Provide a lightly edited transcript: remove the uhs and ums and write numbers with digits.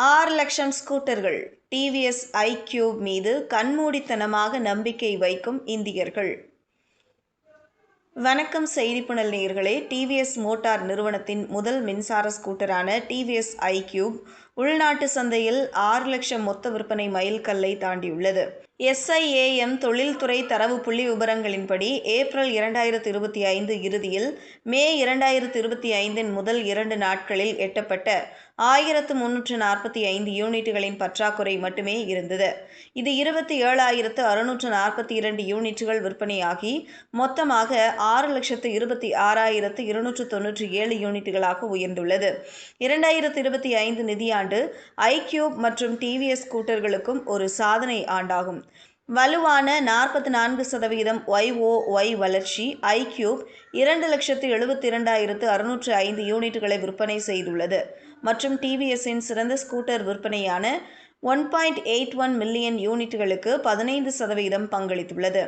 6 லட்சம் ஸ்கூட்டர்கள் TVS iQube மீது கண்மூடித்தனமாக நம்பிக்கை வைக்கும் இந்தியர்கள். வணக்கம் செய்திப்புனல் நேயர்களே. டிவிஎஸ் மோட்டார் நிறுவனத்தின் முதல் மின்சார ஸ்கூட்டரான டிவிஎஸ் ஐக்யூப் உள்நாட்டு சந்தையில் 6 லட்சம் மொத்த விற்பனை மைல்கல்லை தாண்டியுள்ளது. SIAM தொழில்துறை தரவு புள்ளி விபரங்களின்படி ஏப்ரல் 2025 இறுதியில் மே 2025 முதல் 2 நாட்களில் எட்டப்பட்ட 1345 யூனிட்டுகளின் பற்றாக்குறை மட்டுமே இருந்தது. இது 27,642 யூனிட்டுகள் விற்பனையாகி மொத்தமாக 6,26,297 யூனிட்டுகளாக உயர்ந்துள்ளது. 2025 நிதியாண்டு ஐக்யூப் மற்றும் டிவிஎஸ் ஸ்கூட்டர்களுக்கும் ஒரு சாதனை ஆண்டாகும். வலுவான 44% YoY வளர்ச்சி. ஐக்யூப் 2,72,605 யூனிட்டுகளை விற்பனை செய்துள்ளது மற்றும் டிவிஎஸ்ஸின் சிறந்த ஸ்கூட்டர் விற்பனையான 1.81 மில்லியன் யூனிட்டுகளுக்கு 15% பங்களித்துள்ளது.